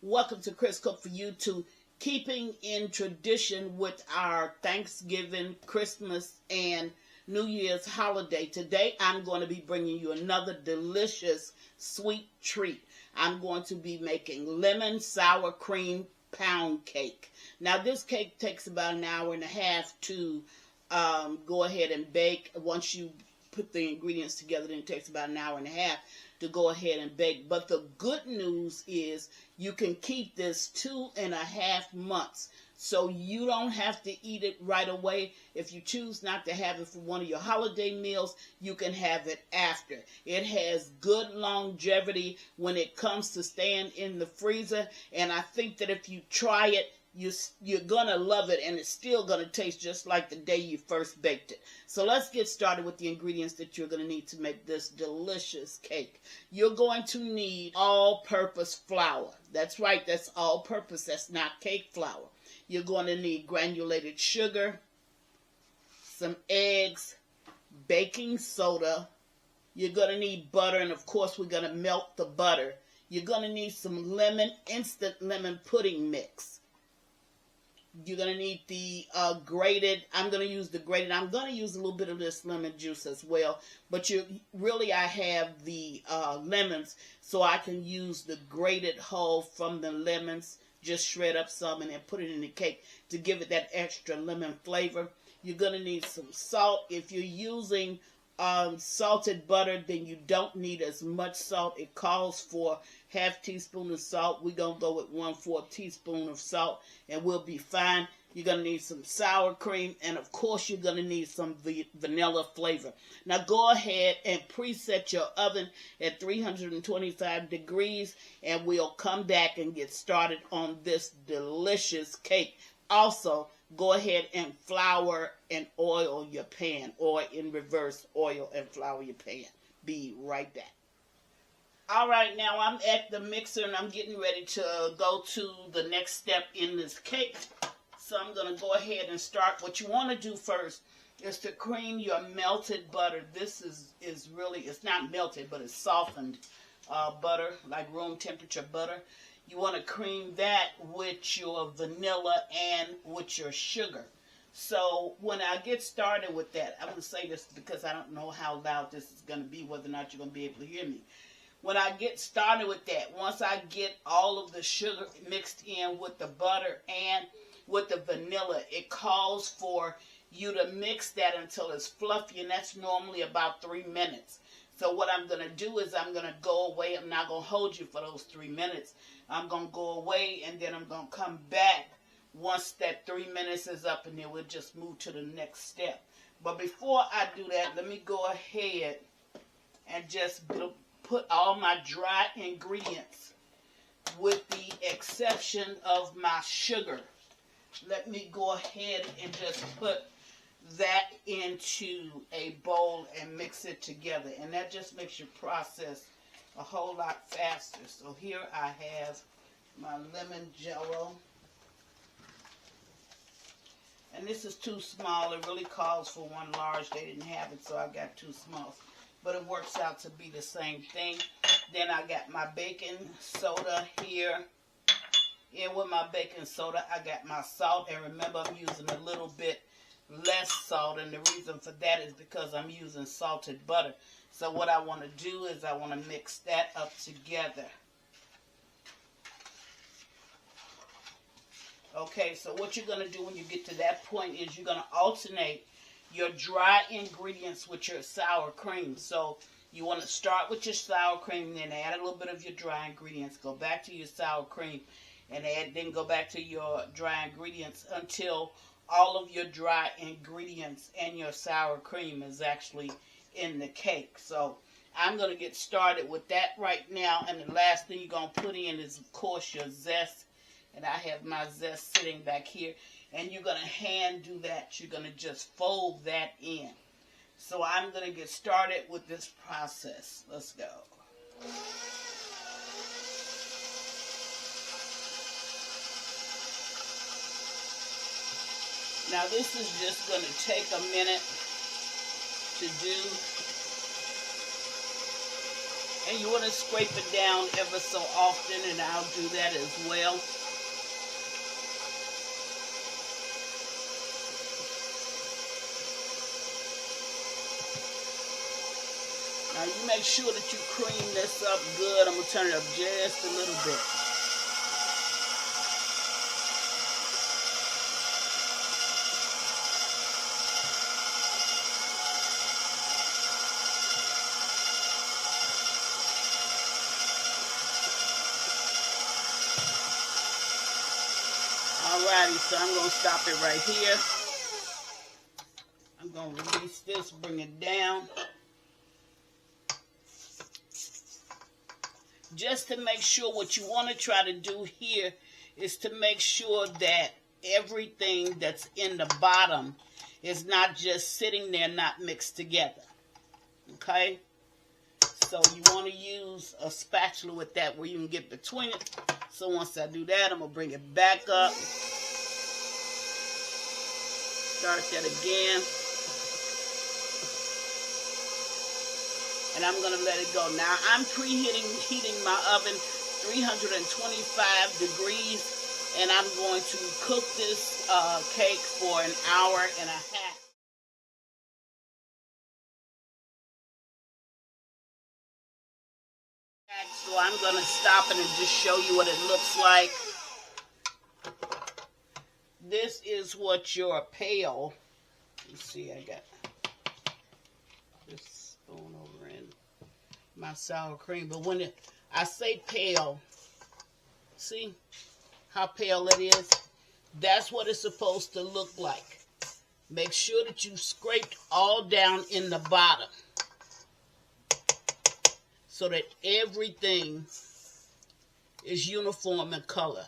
Welcome to Chris Cook for YouTube. Keeping in tradition with our Thanksgiving, Christmas, and New Year's holiday. Today I'm going to be bringing you another delicious sweet treat. I'm going to be making lemon sour cream pound cake. Now this cake takes about an hour and a half to go ahead and bake. Once you put the ingredients together, then it takes about an hour and a half to go ahead and bake. But the good news is you can keep this 2.5 months. So you don't have to eat it right away. If you choose not to have it for one of your holiday meals, you can have it after. It has good longevity when it comes to staying in the freezer. And I think that if you try it, you're going to love it, and it's still going to taste just like the day you first baked it. So let's get started with the ingredients that you're going to need to make this delicious cake. You're going to need all-purpose flour. That's right, that's all-purpose. That's not cake flour. You're going to need granulated sugar, some eggs, baking soda. You're going to need butter, and of course we're going to melt the butter. You're going to need some instant lemon pudding mix. You're going to need the grated, I'm going to use the grated, I'm going to use a little bit of this lemon juice as well, but I have the lemons, so I can use the grated whole from the lemons, just shred up some and then put it in the cake to give it that extra lemon flavor. You're going to need some salt. If you're using salted butter, then you don't need as much salt. It calls for ½ teaspoon of salt. We're going to go with 1/4 teaspoon of salt and we'll be fine. You're going to need some sour cream, and of course you're going to need some vanilla flavor. Now go ahead and preset your oven at 325 degrees and we'll come back and get started on this delicious cake. Also, go ahead and flour and oil your pan, or in reverse, oil and flour your pan. Be right back. All right, now I'm at the mixer and I'm getting ready to go to the next step in this cake. So I'm going to go ahead and start. What you want to do first is to cream your melted butter. This is really, it's not melted, but it's softened butter, like room temperature butter. You want to cream that with your vanilla and with your sugar. So when I get started with that, I'm going to say this because I don't know how loud this is going to be, whether or not you're going to be able to hear me. When I get started with that, once I get all of the sugar mixed in with the butter and with the vanilla, it calls for you to mix that until it's fluffy, and that's normally about 3 minutes. So what I'm going to do is I'm going to go away. I'm not going to hold you for those 3 minutes. I'm going to go away, and then I'm going to come back once that 3 minutes is up, and then we'll just move to the next step. But before I do that, let me go ahead and just put all my dry ingredients, with the exception of my sugar. Let me go ahead and just put that into a bowl and mix it together, and that just makes your process a whole lot faster. So here I have my lemon jello, and this is too small. It really calls for one large. They didn't have it, so I got 2 smalls, but it works out to be the same thing. Then I got my baking soda here. And with my baking soda, I got my salt, and remember I'm using a little bit less salt, and the reason for that is because I'm using salted butter. So what I want to do is I want to mix that up together. Okay, so what you're going to do when you get to that point is you're going to alternate your dry ingredients with your sour cream. So you want to start with your sour cream, then add a little bit of your dry ingredients. Go back to your sour cream and then go back to your dry ingredients until all of your dry ingredients and your sour cream is actually in the cake. So I'm going to get started with that right now. And the last thing you're going to put in is, of course, your zest. And I have my zest sitting back here. And you're going to hand do that. You're going to just fold that in. So I'm going to get started with this process. Let's go. Now this is just going to take a minute to do. And you want to scrape it down ever so often, and I'll do that as well. Now you make sure that you cream this up good. I'm going to turn it up just a little bit. Alrighty, so I'm going to stop it right here. I'm going to release this, bring it down. Just to make sure, what you want to try to do here is to make sure that everything that's in the bottom is not just sitting there, not mixed together. Okay? So you want to use a spatula with that where you can get between it. So once I do that, I'm going to bring it back up. Start that again. And I'm going to let it go. Now, I'm heating my oven 325 degrees. And I'm going to cook this cake for an hour and a half. So I'm going to stop it and just show you what it looks like. This is what your pail. Let's see, I got this going over in my sour cream. But when I say pale, see how pale it is? That's what it's supposed to look like. Make sure that you scraped all down in the bottom, so that everything is uniform in color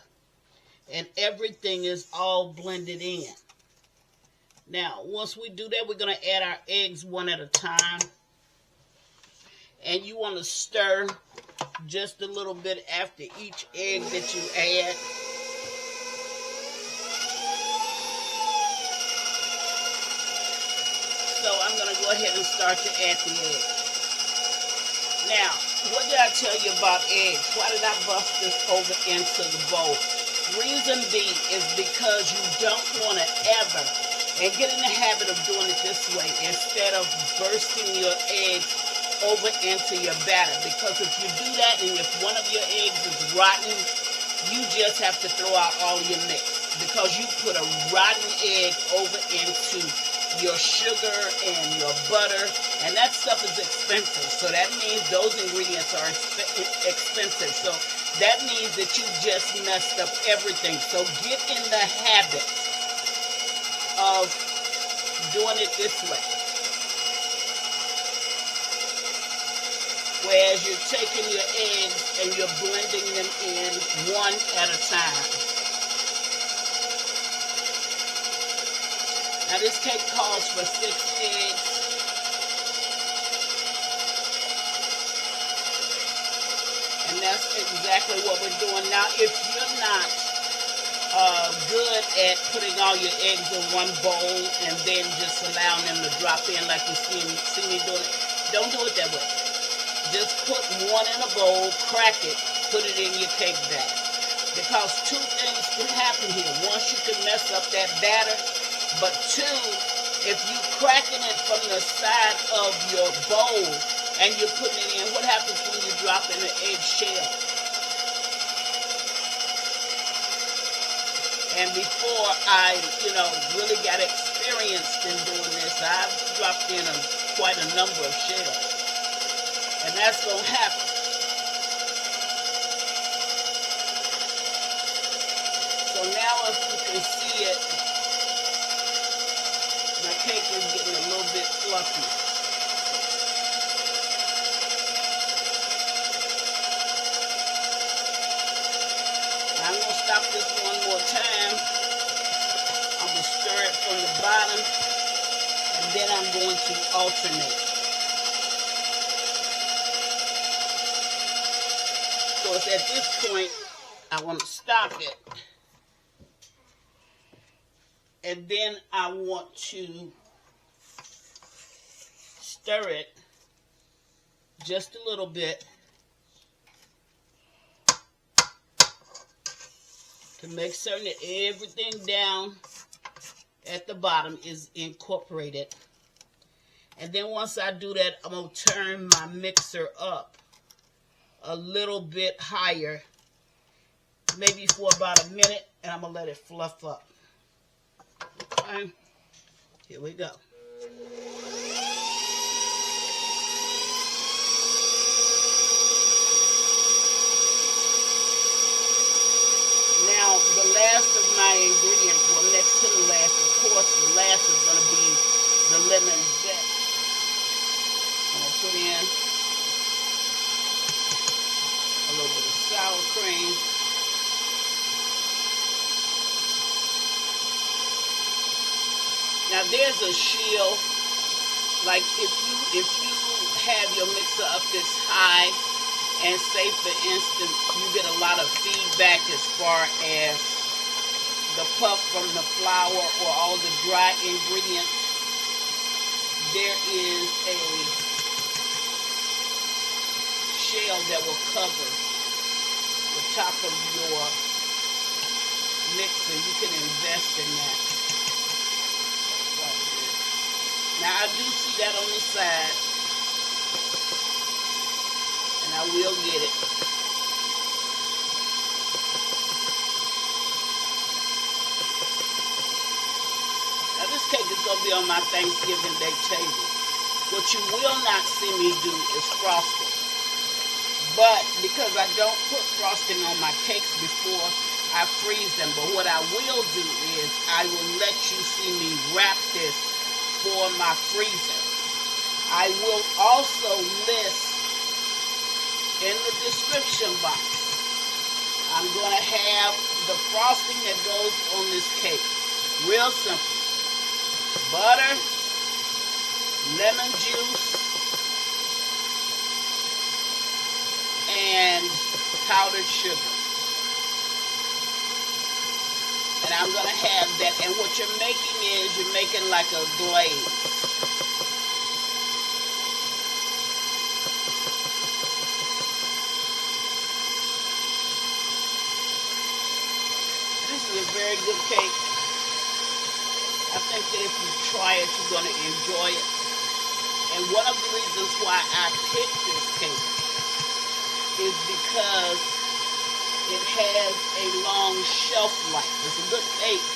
and everything is all blended in. Now, once we do that, we're going to add our eggs one at a time. And you want to stir just a little bit after each egg that you add. So I'm going to go ahead and start to add the eggs. Now, what did I tell you about eggs? Why did I bust this over into the bowl? Reason B is because you don't want to ever, and get in the habit of doing it this way, instead of bursting your eggs over into your batter. Because if you do that, and if one of your eggs is rotten, you just have to throw out all your mix. Because you put a rotten egg over into your sugar and your butter, and that stuff is expensive. So that means those ingredients are expensive. So that means that you just messed up everything. So get in the habit of doing it this way. Whereas you're taking your eggs and you're blending them in one at a time. Now this cake calls for 6 eggs. And that's exactly what we're doing. Now if you're not good at putting all your eggs in one bowl and then just allowing them to drop in like you see me doing it, don't do it that way. Just put one in a bowl, crack it, put it in your cake batter. Because 2 things can happen here. One, you can mess up that batter. But 2, if you're cracking it from the side of your bowl and you're putting it in, what happens when you drop in an egg shell? And before I, really got experienced in doing this, I've dropped in quite a number of shells. And that's going to happen. So now if you can see it, my cake is getting a little bit fluffy. I'm going to stop this one more time. I'm going to stir it from the bottom, and then I'm going to alternate. So it's at this point, I want to stop it. And then I want to stir it just a little bit to make certain that everything down at the bottom is incorporated. And then once I do that, I'm going to turn my mixer up a little bit higher, maybe for about a minute, and I'm going to let it fluff up. Okay, here we go. Now, the last of my ingredients, well, next to the last, of course, the last is going to be the lemon zest. I'm going to put in a little bit of sour cream. Now, there's a shield, like if you have your mixer up this high, and say, for instance, you get a lot of feedback as far as the puff from the flour or all the dry ingredients, there is a shell that will cover the top of your mixer. You can invest in that. Now, I do see that on the side. I will get it. Now this cake is going to be on my Thanksgiving Day table. What you will not see me do is frosting. But because I don't put frosting on my cakes before I freeze them, but what I will do is I will let you see me wrap this for my freezer. I will also list in the description box, I'm going to have the frosting that goes on this cake. Real simple. Butter, lemon juice, and powdered sugar. And I'm going to have that. And what you're making is you're making like a glaze. A very good cake. I think that if you try it, you're going to enjoy it. And one of the reasons why I picked this cake is because it has a long shelf life. It's a good cake,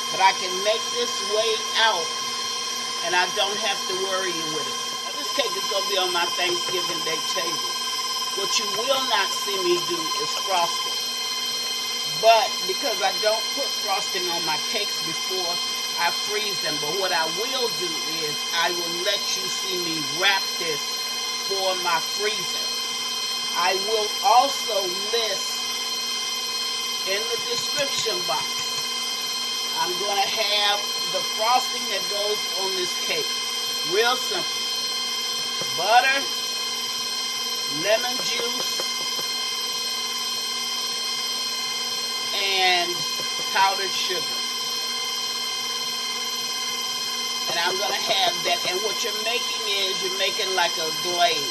but I can make this way out and I don't have to worry with it. Now, this cake is going to be on my Thanksgiving Day table. What you will not see me do is frosting. But because I don't put frosting on my cakes before I freeze them, but what I will do is I will let you see me wrap this for my freezer. I will also list in the description box, I'm going to have the frosting that goes on this cake. Real simple. Butter, lemon juice, and powdered sugar. And I'm going to have that. And what you're making is you're making like a glaze.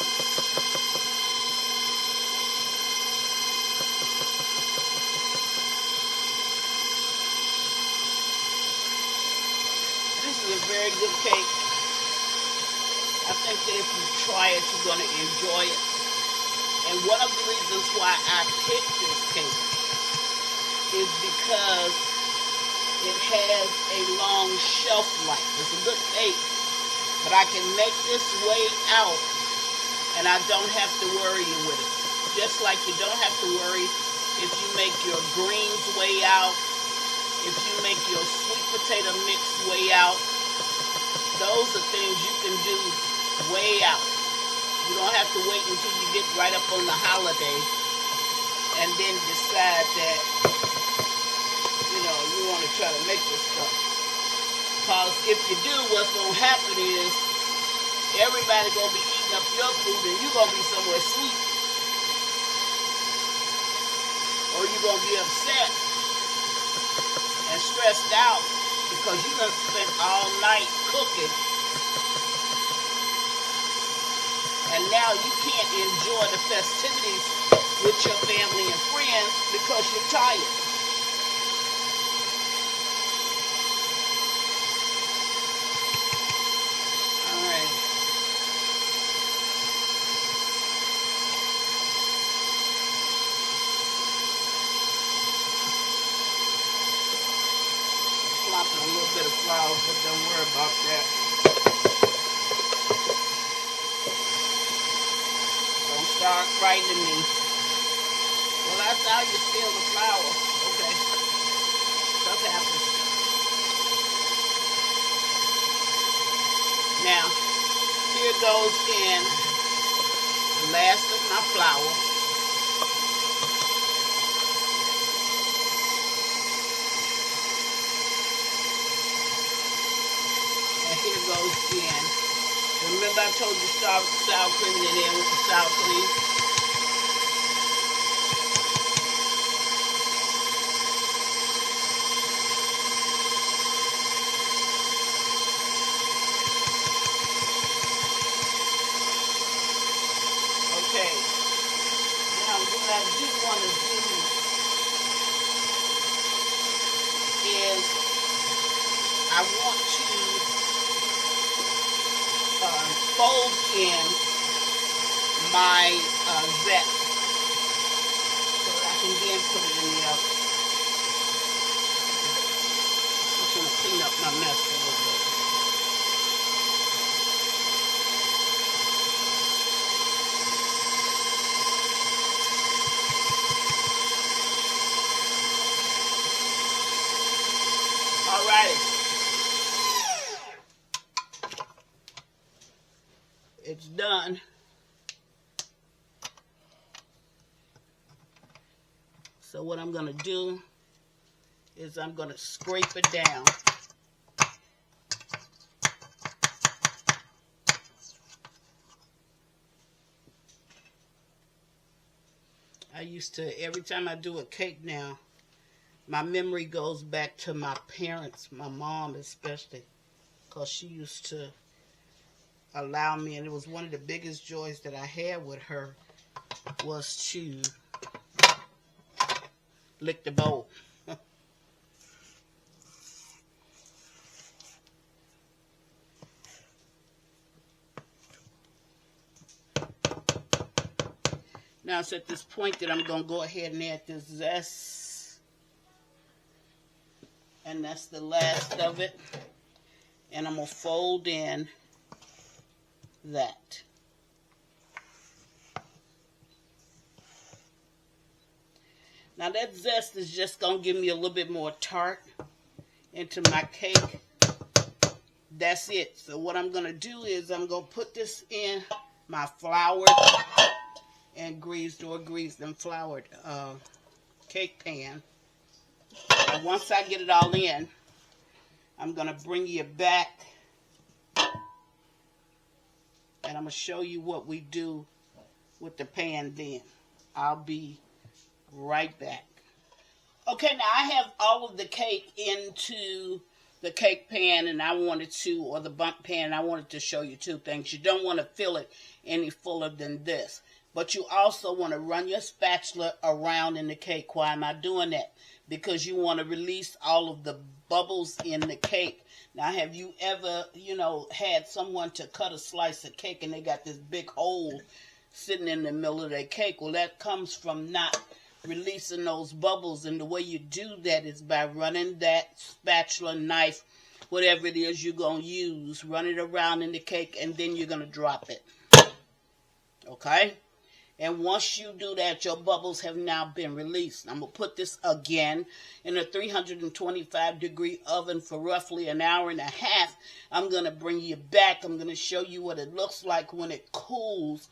This is a very good cake. I think that if you try it, you're going to enjoy it. And one of the reasons why I picked this cake is because it has a long shelf life. It's a good cake, but I can make this way out and I don't have to worry with it. Just like you don't have to worry if you make your greens way out, if you make your sweet potato mix way out. Those are things you can do way out. You don't have to wait until you get right up on the holiday and then decide that you want to try to make this stuff. Because if you do, what's going to happen is everybody going to be eating up your food and you're going to be somewhere sweet. Or you're going to be upset and stressed out because you done spent all night cooking. And now you can't enjoy the festivities with your family and friends because you're tired. bit of flour, but don't worry about that. Don't start frightening me. Well, that's how you steal the flour. Okay. Stuff happens. Now, here goes in the last of my flour. And here goes in. Remember I told you start with the sour cream and then with the sour cream? Okay. Now what I do want to do is I want to fold in my zest so that I can then put it in the oven. I'm just going to clean up my mess a little bit. Alrighty. It's done. So what I'm going to do is I'm going to scrape it down. I used to, every time I do a cake now, my memory goes back to my parents, my mom especially, because she used to allow me, and it was one of the biggest joys that I had with her, was to lick the bowl. Now it's at this point that I'm going to go ahead and add this zest, and that's the last of it, and I'm going to fold in that. Now that zest is just going to give me a little bit more tart into my cake. That's it. So what I'm going to do is I'm going to put this in my floured and greased or greased and floured cake pan. And once I get it all in, I'm going to bring you back and I'm going to show you what we do with the pan then. I'll be right back. Okay, now I have all of the cake into the cake pan, and I wanted to, or the bump pan, I wanted to show you two things. You don't want to fill it any fuller than this. But you also want to run your spatula around in the cake. Why am I doing that? Because you want to release all of the bubbles in the cake. Now, have you ever, had someone to cut a slice of cake and they got this big hole sitting in the middle of their cake? Well, that comes from not releasing those bubbles, and the way you do that is by running that spatula, knife, whatever it is you're going to use, run it around in the cake, and then you're going to drop it. Okay? And once you do that, your bubbles have now been released. I'm going to put this again in a 325-degree oven for roughly an hour and a half. I'm going to bring you back. I'm going to show you what it looks like when it cools.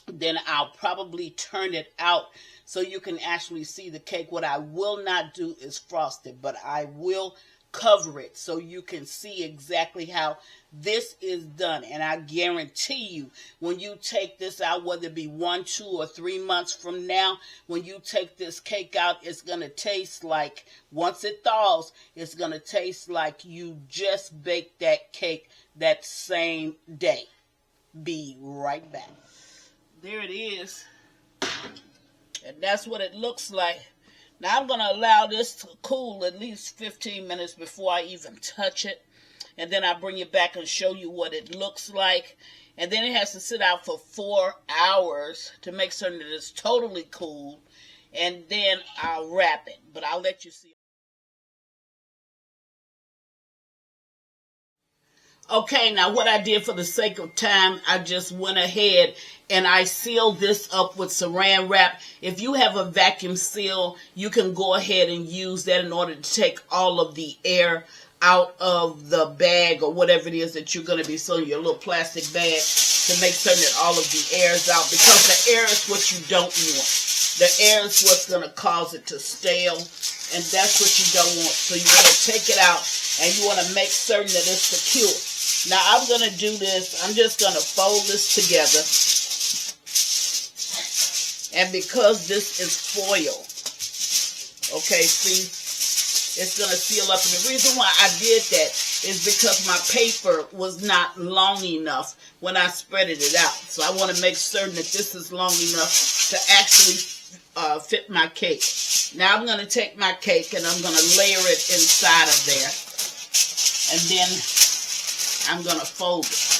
Then I'll probably turn it out so you can actually see the cake. What I will not do is frost it, but I will cover it so you can see exactly how this is done. And I guarantee you, when you take this out, whether it be 1, 2, or 3 months from now, when you take this cake out, it's going to taste like, once it thaws, it's going to taste like you just baked that cake that same day. Be right back. There it is. And that's what it looks like. Now I'm going to allow this to cool at least 15 minutes before I even touch it. And then I'll bring you back and show you what it looks like. And then it has to sit out for 4 hours to make certain that it's totally cool. And then I'll wrap it. But I'll let you see. Okay, now what I did for the sake of time, I just went ahead and I sealed this up with saran wrap. If you have a vacuum seal, you can go ahead and use that in order to take all of the air out of the bag or whatever it is that you're going to be sealing, your little plastic bag, to make certain that all of the air is out, because the air is what you don't want. The air is what's going to cause it to stale, and that's what you don't want. So you want to take it out, and you want to make certain that it's secure. Now I'm going to do this. I'm just going to fold this together. And because this is foil, okay, see, it's going to seal up. And the reason why I did that is because my paper was not long enough when I spreaded it out. So I want to make certain that this is long enough to actually fit my cake. Now I'm going to take my cake and I'm going to layer it inside of there. And then I'm going to fold it.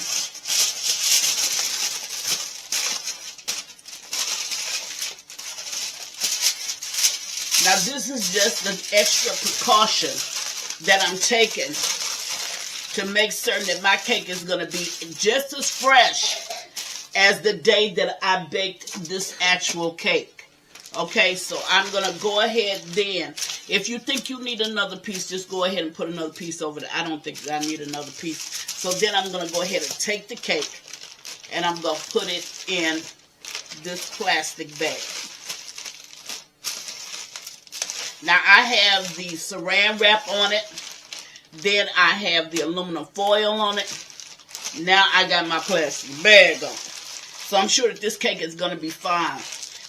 Now this is just an extra precaution that I'm taking to make certain that my cake is going to be just as fresh as the day that I baked this actual cake. Okay, so I'm going to go ahead then. If you think you need another piece, just go ahead and put another piece over there. I don't think I need another piece. So then I'm going to go ahead and take the cake and I'm going to put it in this plastic bag. Now I have the saran wrap on it. Then I have the aluminum foil on it. Now I got my plastic bag on. So I'm sure that this cake is going to be fine.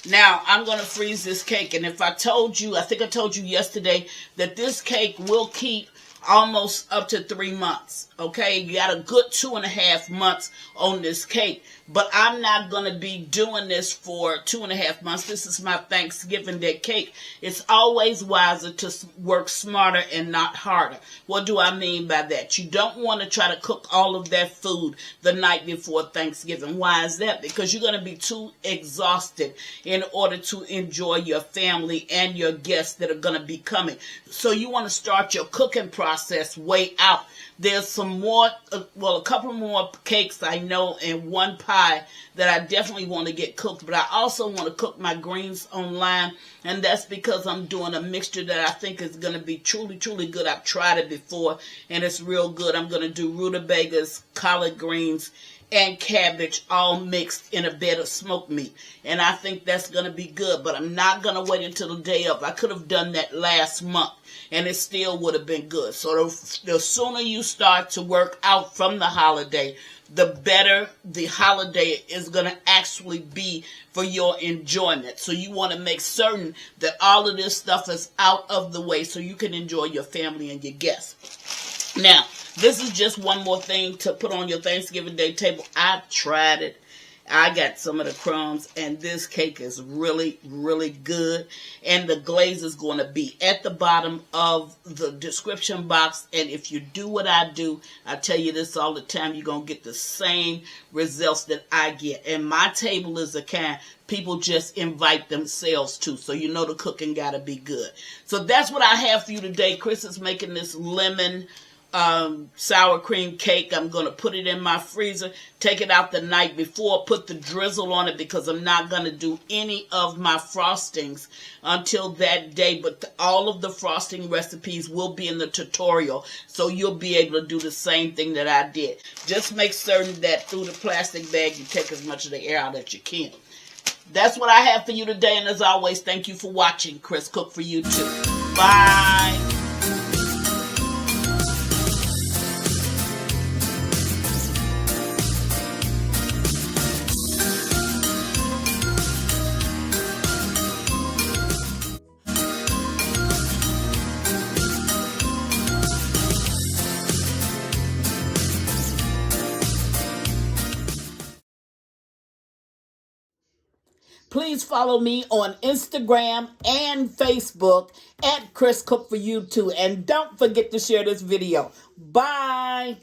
Now I'm going to freeze this cake. And if I told you, I think I told you yesterday, that this cake will keep almost up to 3 months. Okay, you got a good 2.5 months on this cake. But I'm not going to be doing this for 2.5 months. This is my Thanksgiving Day cake. It's always wiser to work smarter and not harder. What do I mean by that? You don't want to try to cook all of that food the night before Thanksgiving. Why is that? Because you're going to be too exhausted in order to enjoy your family and your guests that are going to be coming. So you want to start your cooking process way out. There's some more, a couple more cakes I know, and one pie that I definitely want to get cooked. But I also want to cook my greens online, and that's because I'm doing a mixture that I think is going to be truly, truly good. I've tried it before, and it's real good. I'm going to do rutabagas, collard greens, and cabbage all mixed in a bed of smoked meat. And I think that's going to be good, but I'm not going to wait until the day of. I could have done that last month, and it still would have been good. So the sooner you start to work out from the holiday, the better the holiday is going to actually be for your enjoyment. So you want to make certain that all of this stuff is out of the way so you can enjoy your family and your guests. Now, this is just one more thing to put on your Thanksgiving Day table. I've tried it. I got some of the crumbs, and this cake is really, really good. And the glaze is going to be at the bottom of the description box. And if you do what I do, I tell you this all the time, you're going to get the same results that I get. And my table is the kind people just invite themselves to. So you know the cooking got to be good. So that's what I have for you today. Chris is making this lemon sour cream cake. I'm going to put it in my freezer, take it out the night before, put the drizzle on it because I'm not going to do any of my frostings until that day. But all of the frosting recipes will be in the tutorial, so you'll be able to do the same thing that I did. Just make certain that through the plastic bag you take as much of the air out as you can. That's what I have for you today, and as always, thank you for watching. Chris Cook for you too. Bye. Please follow me on Instagram and Facebook at Chris Cook for You too. And don't forget to share this video. Bye.